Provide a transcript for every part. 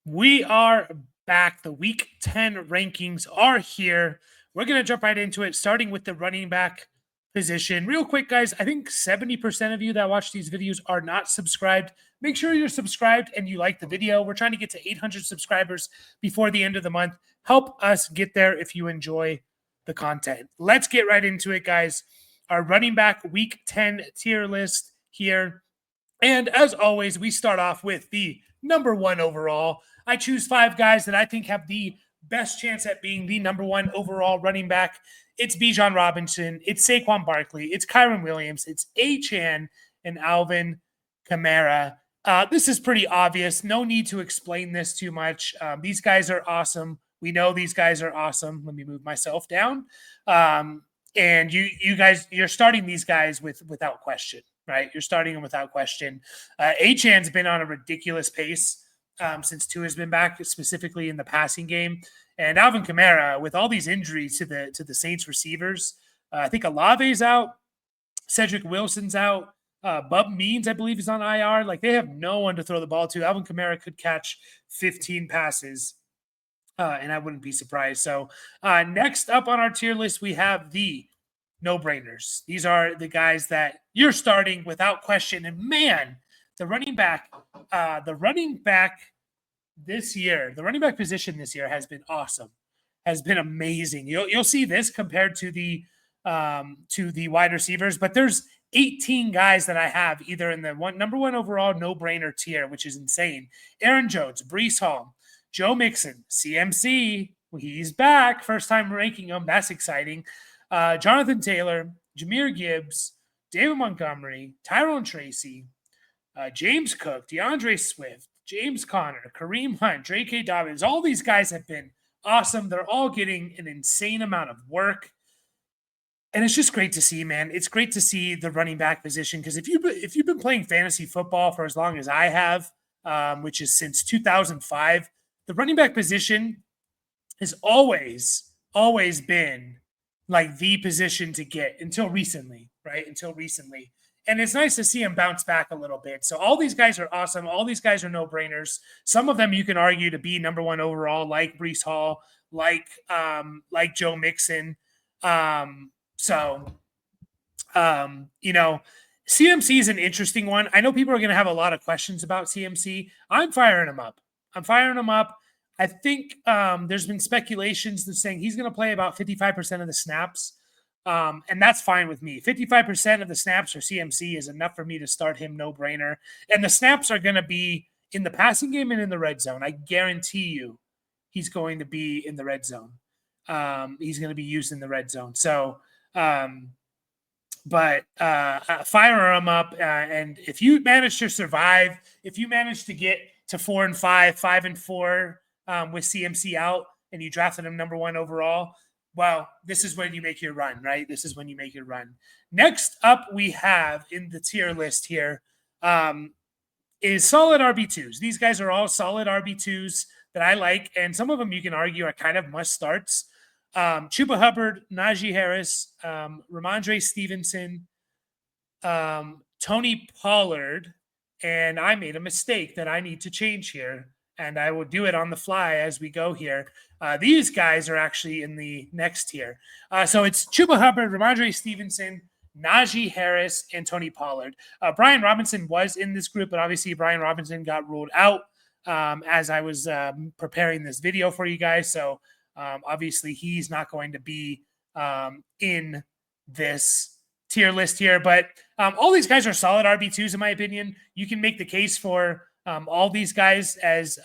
We are back. The week 10 rankings are here. We're going to jump right into it, starting with the running back position. Real quick, guys, I think 70% of you that watch these videos are not subscribed. Make sure you're subscribed and you like the video. We're trying to get to 800 subscribers before the end of the month. Help us get there if you enjoy the content. Let's get right into it, guys. Our running back week 10 tier list here. And as always, we start off with the number one overall. I choose 5 guys that I think have the best chance at being the number one overall running back. It's Bijan Robinson, it's Saquon Barkley, it's Kyron Williams, it's Achane, and Alvin Kamara. This is pretty obvious. No need to explain this too much. These guys are awesome. We know these guys are awesome. Let me move myself down. And you guys, you're starting these guys without question, right? You're starting them without question. Achane's been on a ridiculous pace since Tua has been back, specifically in the passing game. And Alvin Kamara, with all these injuries to the Saints receivers, I think Olave's out, Cedric Wilson's out, Bub Means, I believe, is on IR. Like, they have no one to throw the ball to. Alvin Kamara could catch 15 passes, and I wouldn't be surprised. So next up on our tier list, we have the no-brainers. These are the guys that you're starting without question. And man, the running back this year, the running back position this year has been awesome, has been amazing. You'll see this compared to the wide receivers, but there's 18 guys that I have either in the number one overall no-brainer tier, which is insane. Aaron Jones, Breece Hall, Joe Mixon, CMC, he's back. First time ranking him. That's exciting. Jonathan Taylor, Jahmyr Gibbs, David Montgomery, Tyrone Tracy, James Cook, DeAndre Swift, James Conner, Kareem Hunt, Drake K. Dobbins. All these guys have been awesome. They're all getting an insane amount of work. And it's just great to see, man. It's great to see the running back position, because if you've been playing fantasy football for as long as I have, which is since 2005, the running back position has always been like the position to get until recently, right? Until recently. And it's nice to see him bounce back a little bit. So all these guys are awesome. All these guys are no-brainers. Some of them you can argue to be number one overall, like Breece Hall, like Joe Mixon. CMC is an interesting one. I know people are going to have a lot of questions about CMC. I'm firing him up. I think there's been speculations that saying he's going to play about 55% of the snaps. And that's fine with me. 55% of the snaps for CMC is enough for me to start him, no brainer. And the snaps are going to be in the passing game and in the red zone. I guarantee you he's going to be in the red zone. He's going to be used in the red zone. So, fire him up. And if you manage to survive, if you manage to get to 4-5, 5-4 with CMC out, and you drafted him number one overall, well, this is when you make your run, right? This is when you make your run. Next up, we have in the tier list here is solid RB2s. These guys are all solid RB2s that I like, and some of them you can argue are kind of must starts. Chuba Hubbard, Najee Harris, Ramondre Stevenson, Tony Pollard, and I made a mistake that I need to change here, and I will do it on the fly as we go here. These guys are actually in the next tier. So it's Chuba Hubbard, Ramondre Stevenson, Najee Harris, and Tony Pollard. Brian Robinson was in this group, but obviously Brian Robinson got ruled out as I was preparing this video for you guys. So obviously he's not going to be in this tier list here. But all these guys are solid RB2s, in my opinion. You can make the case for all these guys as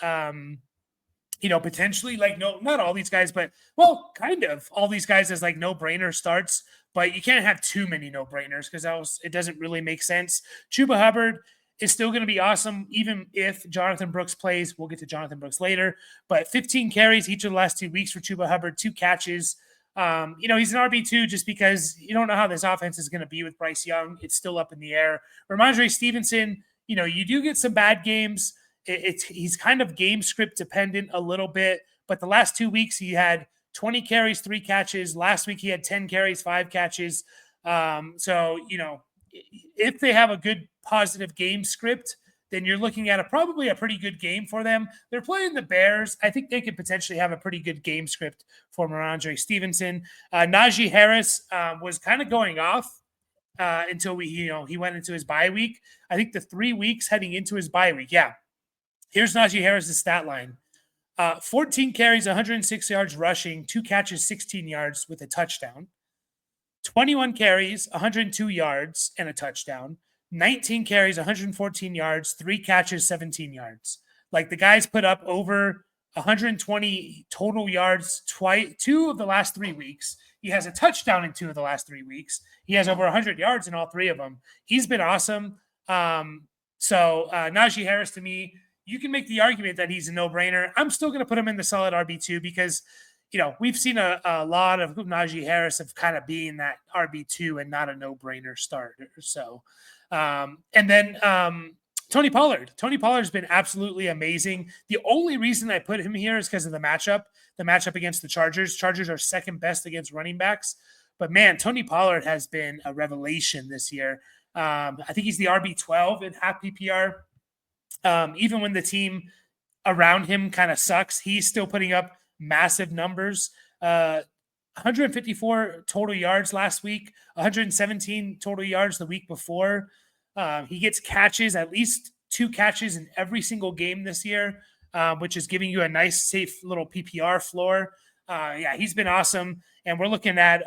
potentially, like, no, not all these guys, but, well, kind of all these guys as like no-brainer starts, but you can't have too many no-brainers because it doesn't really make sense. Chuba Hubbard is still going to be awesome, even if Jonathan Brooks plays. We'll get to Jonathan Brooks later, but 15 carries each of the last 2 weeks for Chuba Hubbard, 2 catches. He's an RB2 just because you don't know how this offense is going to be with Bryce Young. It's still up in the air. Ramondre Stevenson, you do get some bad games. He's kind of game script dependent a little bit, but the last 2 weeks he had 20 carries, 3 catches. Last week he had 10 carries, 5 catches. If they have a good positive game script, then you're looking at probably a pretty good game for them. They're playing the Bears. I think they could potentially have a pretty good game script for Ramondre Stevenson. Najee Harris was kind of going off until he went into his bye week. I think the 3 weeks heading into his bye week. Yeah. Here's Najee Harris' stat line. 14 carries, 106 yards rushing, 2 catches, 16 yards with a touchdown. 21 carries, 102 yards and a touchdown. 19 carries, 114 yards, 3 catches, 17 yards. Like the guys put up over 120 total yards 2 of the last 3 weeks. He has a touchdown in 2 of the last 3 weeks. He has over 100 yards in all 3 of them. He's been awesome. So Najee Harris, to me, you can make the argument that he's a no-brainer. I'm still going to put him in the solid RB2 because, we've seen a lot of Najee Harris of kind of being that RB2 and not a no-brainer starter. So, and then Tony Pollard. Tony Pollard's been absolutely amazing. The only reason I put him here is because of the matchup against the Chargers. Chargers are second best against running backs. But, man, Tony Pollard has been a revelation this year. I think he's the RB12 in half PPR. Even when the team around him kind of sucks, he's still putting up massive numbers. 154 total yards last week, 117 total yards the week before. He gets catches, at least 2 catches in every single game this year, which is giving you a nice, safe little PPR floor. Yeah, he's been awesome. And we're looking at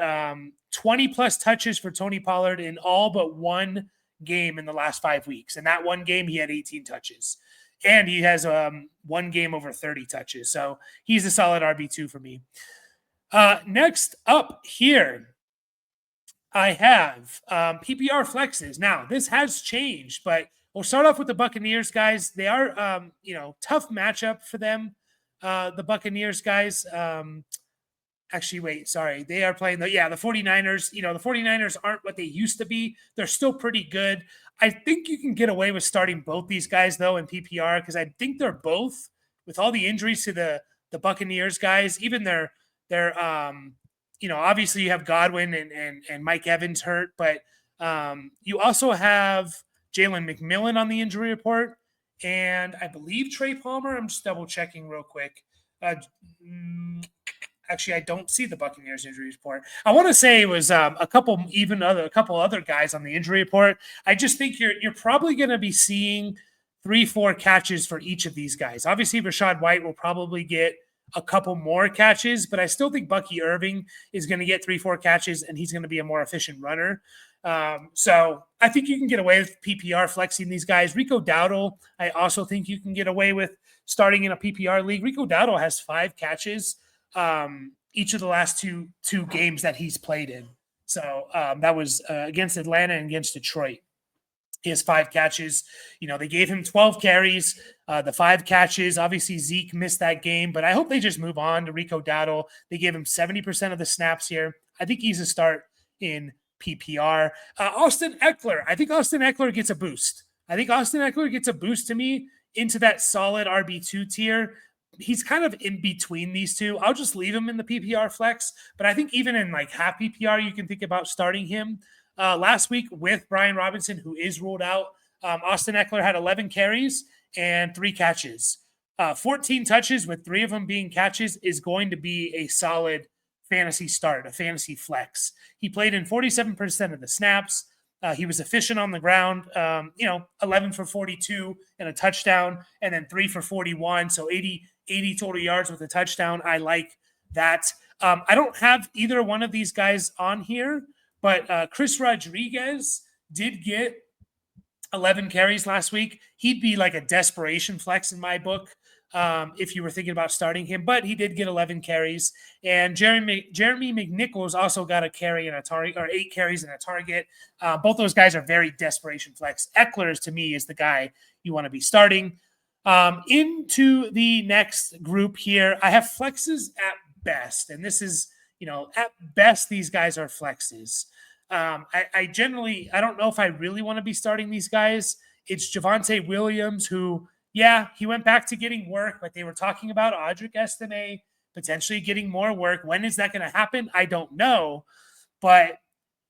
20-plus touches for Tony Pollard in all but one game in the last 5 weeks. And that one game, he had 18 touches. And he has one game over 30 touches. So he's a solid RB2 for me. Next up here, I have PPR flexes. Now, this has changed, but we'll start off with the Buccaneers, guys. They are, tough matchup for them. The Buccaneers, guys. Actually, wait, sorry. They are playing the 49ers. The 49ers aren't what they used to be. They're still pretty good. I think you can get away with starting both these guys, though, in PPR, because I think they're both, with all the injuries to the Buccaneers guys, even their obviously you have Godwin and Mike Evans hurt, but you also have Jalen McMillan on the injury report, and I believe Trey Palmer. I'm just double checking real quick. Actually, I don't see the Buccaneers injury report. I want to say it was a couple other guys on the injury report. I just think you're probably going to be seeing 3-4 catches for each of these guys. Obviously, Rachaad White will probably get a couple more catches, but I still think Bucky Irving is going to get 3-4 catches, and he's going to be a more efficient runner. So I think you can get away with PPR flexing these guys. Rico Dowdle, I also think you can get away with starting in a PPR league. Rico Dowdle has 5 catches each of the last two games that he's played in. So that was against Atlanta and against Detroit. He has 5 catches. They gave him 12 carries, the 5 catches. Obviously, Zeke missed that game, but I hope they just move on to Rico Dowdle. They gave him 70% of the snaps here. I think he's a start in PPR. Austin Eckler. I think Austin Eckler gets a boost. To me into that solid RB2 tier. He's kind of in between these two. I'll just leave him in the PPR flex, but I think even in like half PPR, you can think about starting him. Last week with Brian Robinson, who is ruled out, Austin Eckler had 11 carries and 3 catches. 14 touches with 3 of them being catches is going to be a solid fantasy start, a fantasy flex. He played in 47% of the snaps. He was efficient on the ground, 11 for 42 and a touchdown, and then 3 for 41. So 80 total yards with a touchdown. I like that. I don't have either one of these guys on here, but Chris Rodriguez did get 11 carries last week. He'd be like a desperation flex in my book if you were thinking about starting him, but he did get 11 carries. And Jeremy McNichols also got a carry and a target, or 8 carries and a target. Both those guys are very desperation flex. Eckler, to me, is the guy you want to be starting. Into the next group here, I have flexes at best, and this is, at best, these guys are flexes. I don't know if I really want to be starting these guys. It's Javonte Williams, who, he went back to getting work, but they were talking about Audric Estime potentially getting more work. When is that going to happen? I don't know, but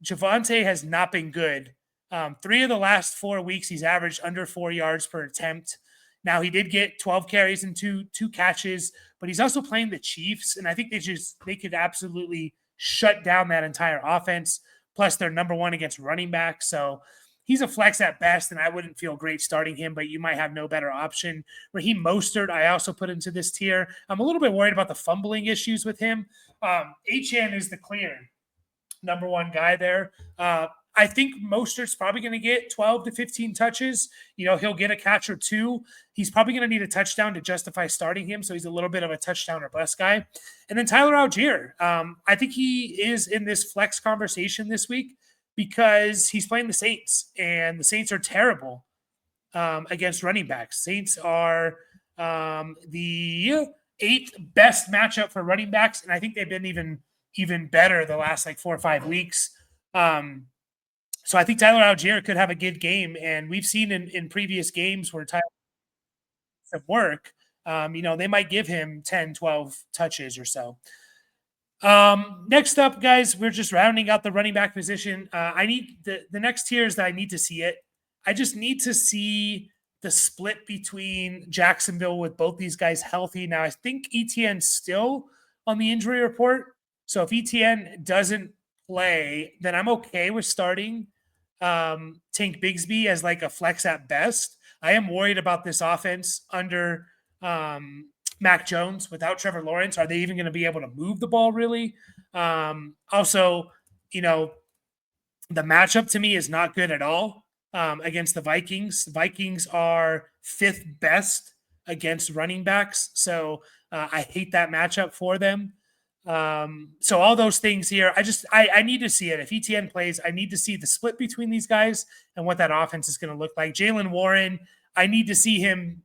Javonte has not been good 3 of the last 4 weeks, he's averaged under 4 yards per attempt. Now, he did get 12 carries and two catches, but he's also playing the Chiefs, and I think they could absolutely shut down that entire offense. Plus, they're number one against running backs, so he's a flex at best, and I wouldn't feel great starting him, but you might have no better option. Raheem Mostert, I also put into this tier. I'm a little bit worried about the fumbling issues with him. Achane is the clear number one guy there. I think Mostert's probably going to get 12 to 15 touches. He'll get a catch or two. He's probably going to need a touchdown to justify starting him, so he's a little bit of a touchdown or bust guy. And then Tyler Algier. I think he is in this flex conversation this week because he's playing the Saints, and the Saints are terrible against running backs. Saints are the 8th best matchup for running backs, and I think they've been even better the last 4 or 5 weeks. So I think Tyler Algier could have a good game, and we've seen in previous games where Tyler some work, they might give him 10, 12 touches or so. Next up, guys, we're just rounding out the running back position. I need the next tier is that I need to see it. I just need to see the split between Jacksonville with both these guys healthy. Now, I think ETN's still on the injury report. So if ETN doesn't play, then I'm okay with starting Tank Bigsby as a flex at best. I am worried about this offense under Mac Jones without Trevor Lawrence. Are they even going to be able to move the ball really? Also, the matchup to me is not good at all against the Vikings. The Vikings are 5th best against running backs. So I hate that matchup for them. So all those things here, I need to see it. If ETN plays, I need to see the split between these guys and what that offense is going to look like. Jaylen Warren, I need to see him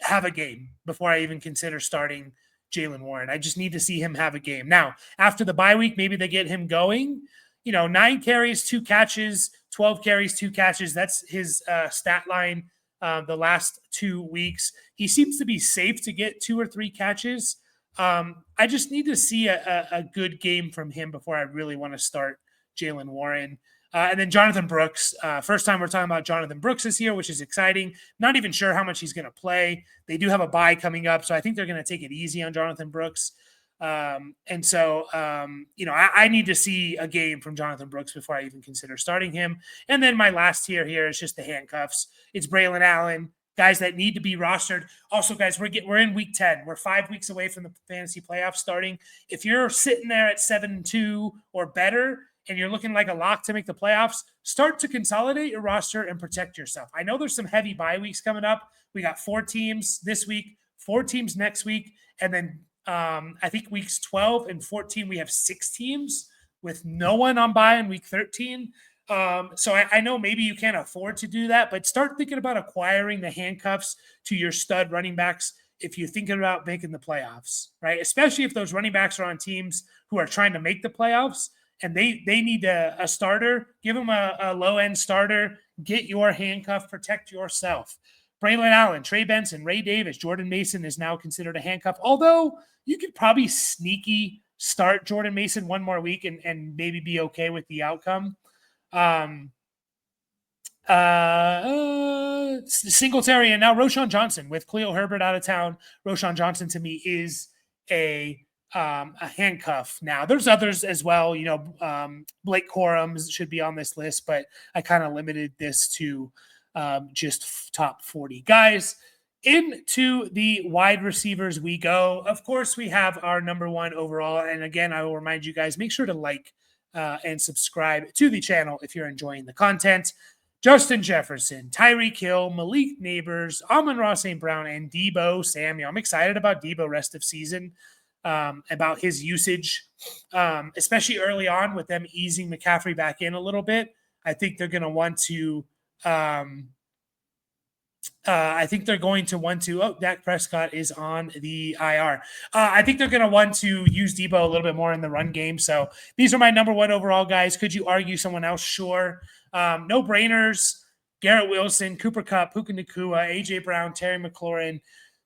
have a game before I even consider starting Jaylen Warren. I just need to see him have a game. Now, after the bye week, maybe they get him going. 9 carries, 2 catches, 12 carries, 2 catches. That's his stat line the last 2 weeks. He seems to be safe to get 2 or 3 catches. I just need to see a good game from him before I really want to start Jaylen Warren. And then Jonathan Brooks. First time we're talking about Jonathan Brooks this year, which is exciting. Not even sure how much he's going to play. They do have a bye coming up, so I think they're going to take it easy on Jonathan Brooks. I need to see a game from Jonathan Brooks before I even consider starting him. And then my last tier here is just the handcuffs. It's Braylon Allen, guys that need to be rostered. Also, guys, we're in week 10. We're 5 weeks away from the fantasy playoffs starting. If you're sitting there at 7-2 or better and you're looking like a lock to make the playoffs, start to consolidate your roster and protect yourself. I know there's some heavy bye weeks coming up. We got 4 teams this week, 4 teams next week, and then I think weeks 12 and 14, we have 6 teams with no one on bye in week 13. So I know maybe you can't afford to do that, but start thinking about acquiring the handcuffs to your stud running backs if you're thinking about making the playoffs, right? Especially if those running backs are on teams who are trying to make the playoffs and they need a starter. Give them a low-end starter. Get your handcuff. Protect yourself. Braylon Allen, Trey Benson, Ray Davis, Jordan Mason is now considered a handcuff, although you could probably sneaky start Jordan Mason one more week and maybe be okay with the outcome. Singletary and now Roshan Johnson with Khalil Herbert out of town. Roshan Johnson to me is a handcuff. Now there's others as well. Blake Corum should be on this list, but I kind of limited this to just top 40 guys. Into the wide receivers we go. Of course, we have our number 1 overall. And again, I will remind you guys, make sure to like and subscribe to the channel if you're enjoying the content. Justin Jefferson, Tyreek Hill, Malik Neighbors, Amon-Ra St. Brown, and Deebo Samuel. I'm excited about Deebo rest of season, about his usage, especially early on with them easing McCaffrey back in a little bit. I think they're going to want to Dak Prescott is on the IR. I think they're going to want to use Deebo a little bit more in the run game. So these are my number 1 overall guys. Could you argue someone else? Sure. No brainers. Garrett Wilson, Cooper Kupp, Puka Nacua, AJ Brown, Terry McLaurin,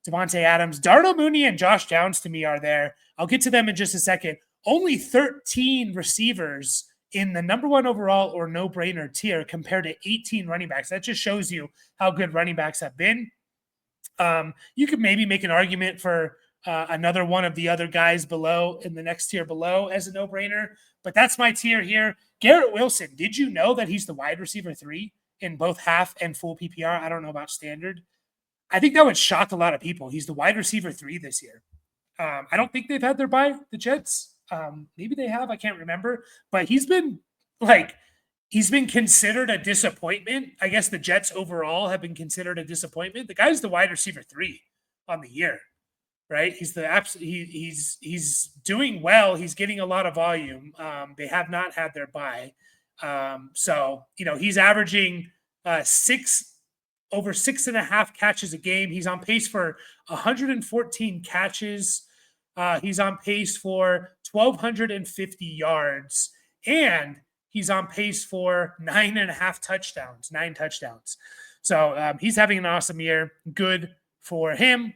Devontae Adams, Darnell Mooney, and Josh Downs to me are there. I'll get to them in just a second. Only 13 receivers in the number 1 overall or no-brainer tier compared to 18 running backs. That just shows you how good running backs have been. You could maybe make an argument for another one of the other guys below in the next tier below as a no-brainer, but that's my tier here. Garrett Wilson, did you know that he's the wide receiver 3 in both half and full PPR? I don't know about standard. I think that would shock a lot of people. He's the wide receiver 3 this year. I don't think they've had their bye, the Jets. Maybe they have. I can't remember. But he's been considered a disappointment. I guess the Jets overall have been considered a disappointment. The guy's the wide receiver 3 on the year, right? He's he's doing well. He's getting a lot of volume. They have not had their bye. So, he's averaging over 6.5 catches a game. He's on pace for 114 catches. He's on pace for 1,250 yards, and he's on pace for 9.5 touchdowns, 9 touchdowns. So he's having an awesome year. Good for him.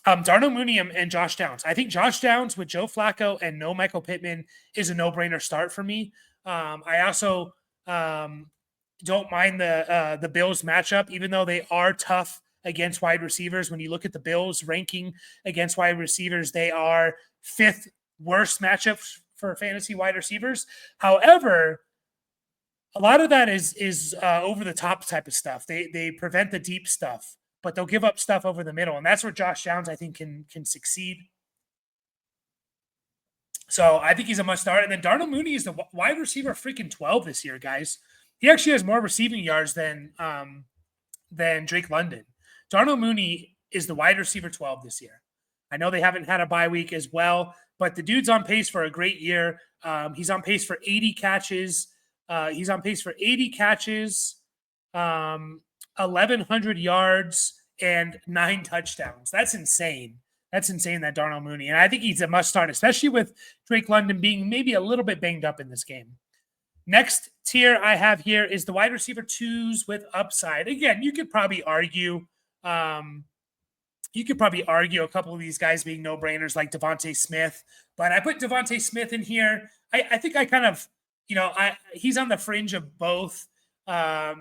Darnell Mooney and Josh Downs. I think Josh Downs with Joe Flacco and no Michael Pittman is a no-brainer start for me. I also don't mind the Bills matchup, even though they are tough against wide receivers. When you look at the Bills ranking against wide receivers, they are 5th worst matchup for fantasy wide receivers. However, a lot of that is over the top type of stuff. They prevent the deep stuff, but they'll give up stuff over the middle, and that's where Josh Downs I think can succeed. So I think he's a must start. And then Darnell Mooney is the wide receiver freaking 12 this year, guys. He actually has more receiving yards than Drake London. Darnell Mooney is the wide receiver 12 this year. I know they haven't had a bye week as well, but the dude's on pace for a great year. He's on pace for 80 catches. 1,100 yards, and 9 touchdowns. That's insane. That's insane, that Darnell Mooney. And I think he's a must start, especially with Drake London being maybe a little bit banged up in this game. Next tier I have here is the wide receiver 2s with upside. Again, you could probably argue a couple of these guys being no-brainers like Devontae Smith, but I put Devontae Smith in here. I think I kind of, he's on the fringe of both, of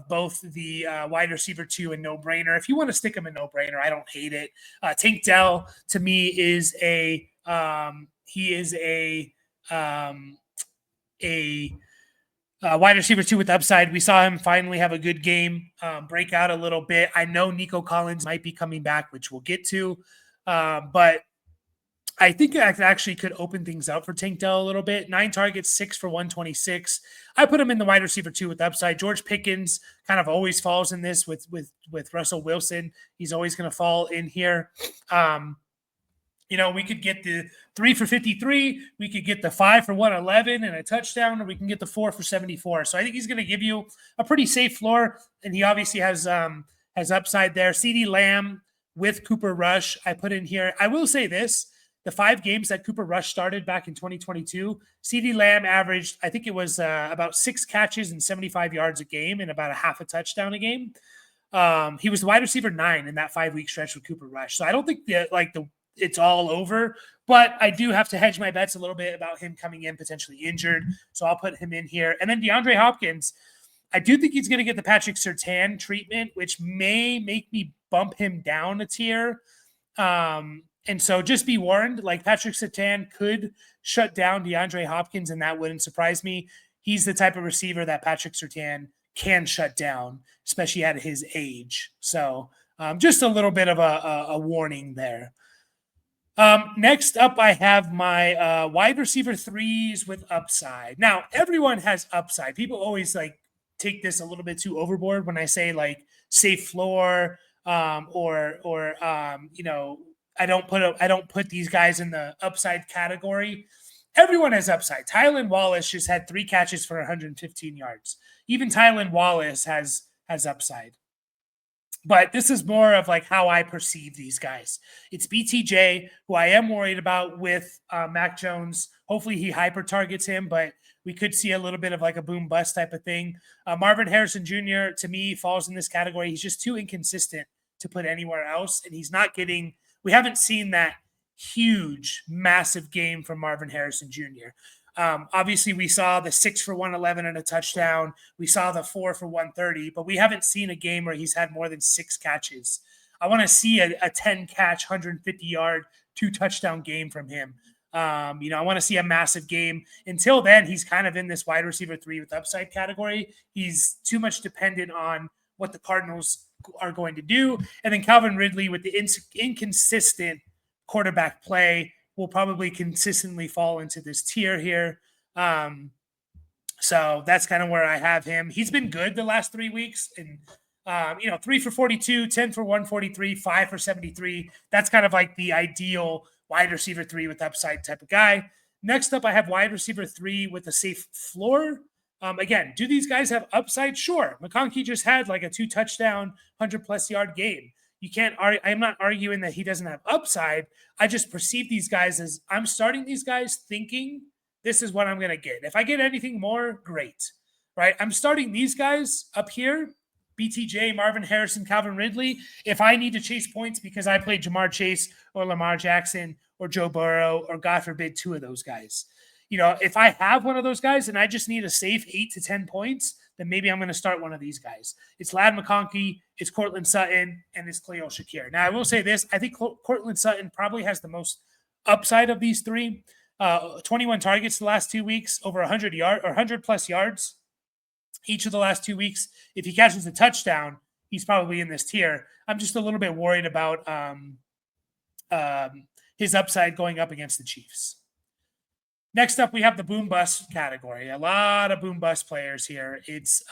both the wide receiver 2 and no-brainer. If you want to stick him in no-brainer, I don't hate it. Tank Dell to me is a wide receiver 2 with upside. We saw him finally have a good game, break out a little bit. I know Nico Collins might be coming back, which we'll get to, but I think that actually could open things up for Tank Dell a little bit. 9 targets, 6 for 126. I put him in the wide receiver 2 with upside. George Pickens kind of always falls in this with Russell Wilson. He's always going to fall in here. We could get the 3 for 53. We could get the 5 for 111 and a touchdown, or we can get the 4 for 74. So I think he's going to give you a pretty safe floor, and he obviously has upside there. CeeDee Lamb with Cooper Rush I put in here. I will say this. The 5 games that Cooper Rush started back in 2022, CeeDee Lamb averaged, I think it was about 6 catches and 75 yards a game and about a half a touchdown a game. He was the wide receiver 9 in that 5-week stretch with Cooper Rush. So I don't think it's all over, but I do have to hedge my bets a little bit about him coming in potentially injured. So I'll put him in here. And then DeAndre Hopkins, I do think he's going to get the Patrick Surtain treatment, which may make me bump him down a tier. And so just be warned, like Patrick Surtain could shut down DeAndre Hopkins, and that wouldn't surprise me. He's the type of receiver that Patrick Surtain can shut down, especially at his age. So just a little bit of a warning there. Next up, I have my wide receiver 3s with upside. Now, everyone has upside. People always take this a little bit too overboard when I say safe floor or I don't put these guys in the upside category. Everyone has upside. Tylan Wallace just had 3 catches for 115 yards. Even Tylan Wallace has upside. But this is more of how I perceive these guys. It's BTJ, who I am worried about with Mac Jones. Hopefully he hyper targets him, but we could see a little bit of a boom bust type of thing. Marvin Harrison Jr. to me falls in this category. He's just too inconsistent to put anywhere else, and he's not getting. We haven't seen that huge, massive game from Marvin Harrison Jr. Obviously, we saw the 6 for 111 and a touchdown. We saw the 4 for 130, but we haven't seen a game where he's had more than 6 catches. I want to see a 10 catch, 150 yard, 2 touchdown game from him. I want to see a massive game. Until then, he's kind of in this wide receiver 3 with upside category. He's too much dependent on what the Cardinals are going to do. And then Calvin Ridley with the inconsistent quarterback play will probably consistently fall into this tier here. So that's kind of where I have him. He's been good the last 3 weeks, and 3 for 42, 10 for 143, 5 for 73. That's kind of like the ideal wide receiver 3 with upside type of guy. Next up, I have wide receiver 3 with a safe floor. Again, do these guys have upside? Sure. McConkey just had like a 2 touchdown, 100+ yard game. You can't argue. I'm not arguing that he doesn't have upside. I just perceive these guys as I'm starting these guys thinking this is what I'm going to get. If I get anything more, great, right? I'm starting these guys up here, BTJ, Marvin Harrison, Calvin Ridley. If I need to chase points because I played Jamar Chase or Lamar Jackson or Joe Burrow or God forbid 2 of those guys. If I have one of those guys and I just need a safe 8 to 10 points, then maybe I'm going to start one of these guys. It's Ladd McConkey, it's Cortland Sutton, and it's Khalil Shakir. Now, I will say this. I think Cortland Sutton probably has the most upside of these 3. 21 targets the last 2 weeks, over 100+ yards each of the last 2 weeks. If he catches a touchdown, he's probably in this tier. I'm just a little bit worried about his upside going up against the Chiefs. Next up, we have the boom bust category. A lot of boom bust players here. It's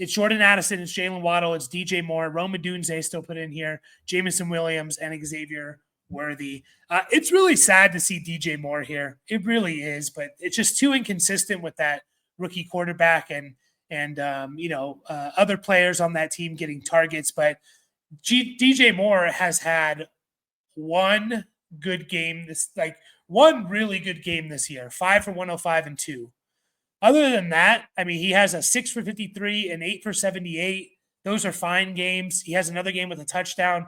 Jordan Addison, it's Jalen Waddle, it's DJ Moore, Rome Odunze still put in here, Jameson Williams, and Xavier Worthy. It's really sad to see DJ Moore here. It really is, but it's just too inconsistent with that rookie quarterback and other players on that team getting targets. But DJ Moore has had one good game one really good game this year, 5 for 105 and 2. Other than that, I mean, he has a 6 for 53 and 8 for 78. Those are fine games. He has another game with a touchdown,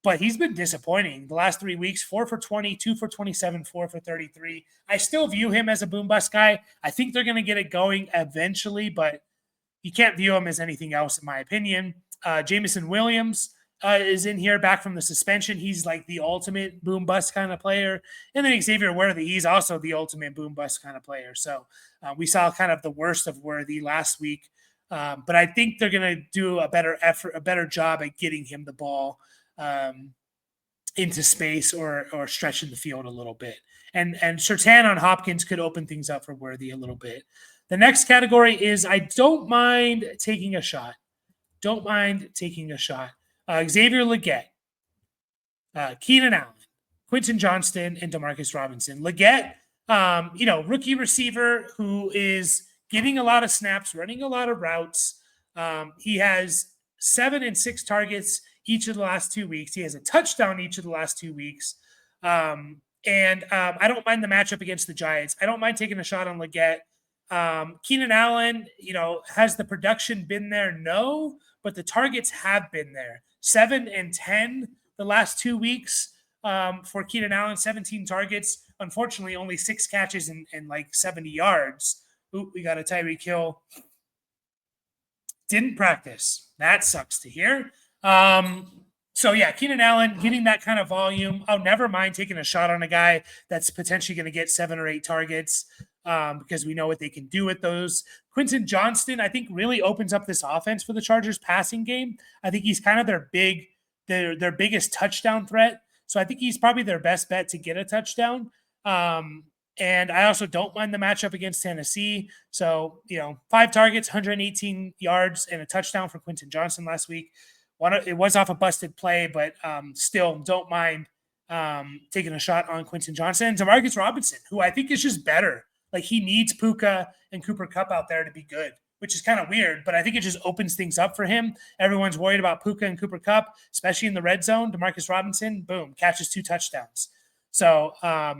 but he's been disappointing the last 3 weeks. 4 for 20, 2 for 27, 4 for 33. I still view him as a boom bust guy. I think they're going to get it going eventually, but you can't view him as anything else, in my opinion. Jameson Williams is in here back from the suspension. He's like the ultimate boom bust kind of player. And then Xavier Worthy, he's also the ultimate boom bust kind of player. So we saw kind of the worst of Worthy last week. But I think they're going to do a better job at getting him the ball into space or stretching the field a little bit. And Surtain on Hopkins could open things up for Worthy a little bit. The next category is I don't mind taking a shot. Xavier Legette, Keenan Allen, Quentin Johnston, and Demarcus Robinson. Legette, rookie receiver who is getting a lot of snaps, running a lot of routes. He has 7 and 6 targets each of the last 2 weeks. He has a touchdown each of the last 2 weeks. I don't mind the matchup against the Giants. I don't mind taking a shot on Legette. Keenan Allen, has the production been there? No, but the targets have been there. 7 and 10 the last 2 weeks for Keenan Allen, 17 targets. Unfortunately, only 6 catches and like 70 yards. Ooh, we got a Tyreek Hill. Didn't practice. That sucks to hear. Keenan Allen getting that kind of volume. I'll never mind taking a shot on a guy that's potentially going to get 7 or 8 targets because we know what they can do with those. Quentin Johnston, I think, really opens up this offense for the Chargers passing game. I think he's kind of their biggest touchdown threat. So I think he's probably their best bet to get a touchdown. And I also don't mind the matchup against Tennessee. So, 5 targets, 118 yards, and a touchdown for Quentin Johnston last week. It was off a busted play, but still don't mind taking a shot on Quentin Johnston. And Demarcus Robinson, who I think is just better. Like, he needs Puka and Cooper Kupp out there to be good, which is kind of weird, but I think it just opens things up for him. Everyone's worried about Puka and Cooper Kupp, especially in the red zone. Demarcus Robinson, boom, catches 2 touchdowns. So, I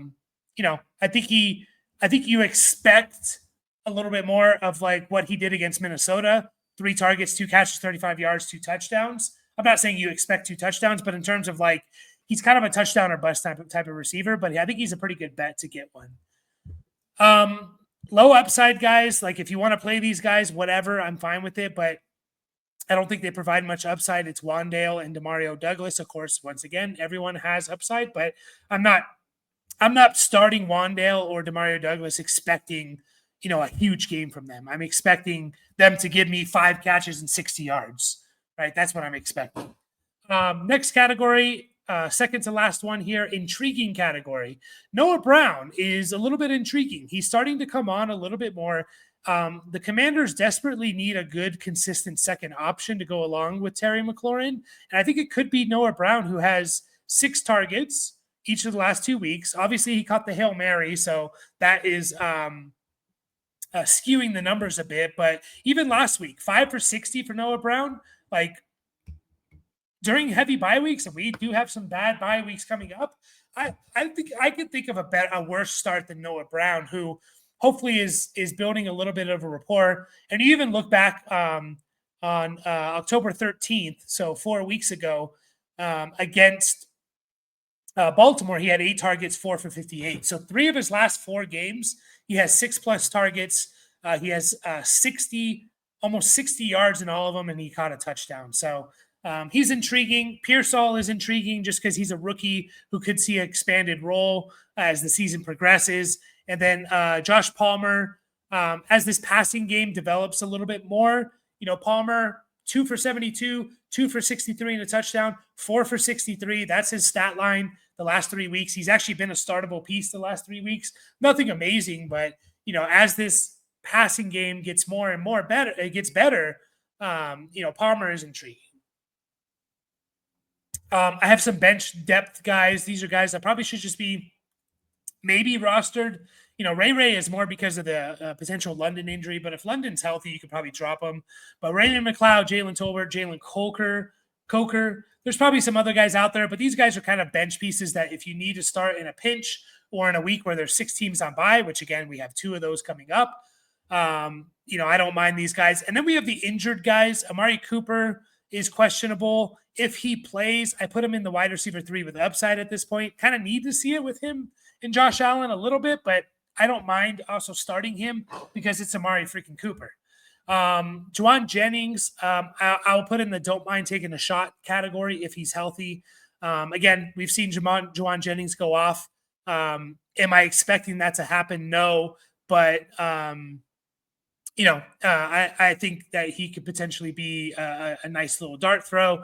think you expect a little bit more of like what he did against Minnesota. 3 targets, 2 catches, 35 yards, 2 touchdowns. I'm not saying you expect 2 touchdowns, but in terms of like, he's kind of a touchdown or bust type of receiver, but I think he's a pretty good bet to get one. Um, Low upside guys, like if you want to play these guys, whatever, I'm fine with it, but I don't think they provide much upside. It's Wandale and Demario Douglas. Of course, once again, everyone has upside, but I'm not I'm not starting Wandale or Demario Douglas expecting, a huge game from them. I'm expecting them to give me 5 catches and 60 yards. Right? That's what I'm expecting. Next category, second to last one here, intriguing category. Noah Brown is a little bit intriguing. He's starting to come on a little bit more. The Commanders desperately need a good, consistent second option to go along with Terry McLaurin. And I think it could be Noah Brown, who has 6 targets each of the last 2 weeks. Obviously, he caught the Hail Mary, so that is skewing the numbers a bit. But even last week, 5 for 60 for Noah Brown. Like, during heavy bye weeks, and we do have some bad bye weeks coming up, I think I could think of a worse start than Noah Brown, who hopefully is building a little bit of a rapport. And you even look back on October 13th, so 4 weeks ago, against Baltimore, he had 8 targets, 4 for 58. So 3 of his last 4 games, he has 6+ targets. He has 60, almost 60 yards in all of them, and he caught a touchdown. So he's intriguing. Pearsall is intriguing just because he's a rookie who could see an expanded role as the season progresses. And then Josh Palmer, as this passing game develops a little bit more, Palmer, 2 for 72, 2 for 63 and a touchdown, 4 for 63. That's his stat line the last 3 weeks. He's actually been a startable piece the last 3 weeks. Nothing amazing, but as this passing game gets more and more better, it gets better. Palmer is intriguing. I have some bench depth guys. These are guys that probably should just be maybe rostered. Ray is more because of the potential London injury, but if London's healthy, you could probably drop him. But Raymond McLeod, Jalen Tolbert, Jalen Coker, there's probably some other guys out there, but these guys are kind of bench pieces that if you need to start in a pinch or in a week where there's 6 teams on bye, which again, we have 2 of those coming up, I don't mind these guys. And then we have the injured guys. Amari Cooper is questionable. If he plays, I put him in the wide receiver 3 with upside at this point. Kind of need to see it with him and Josh Allen a little bit, but I don't mind also starting him because it's Amari freaking Cooper. Juwan Jennings, I'll put in the don't mind taking a shot category if he's healthy. Again, we've seen Juwan Jennings go off. Am I expecting that to happen? No, but I think that he could potentially be a nice little dart throw.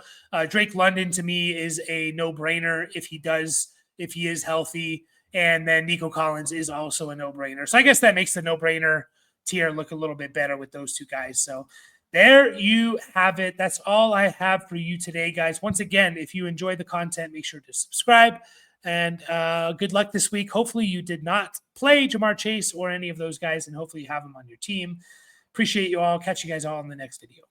Drake London to me is a no-brainer if he is healthy. And then Nico Collins is also a no-brainer. So I guess that makes the no-brainer tier look a little bit better with those 2 guys. So there you have it. That's all I have for you today, guys. Once again, if you enjoyed the content, make sure to subscribe. And good luck this week. Hopefully you did not play Jamar Chase or any of those guys, and hopefully you have them on your team. Appreciate you all. Catch you guys all in the next video.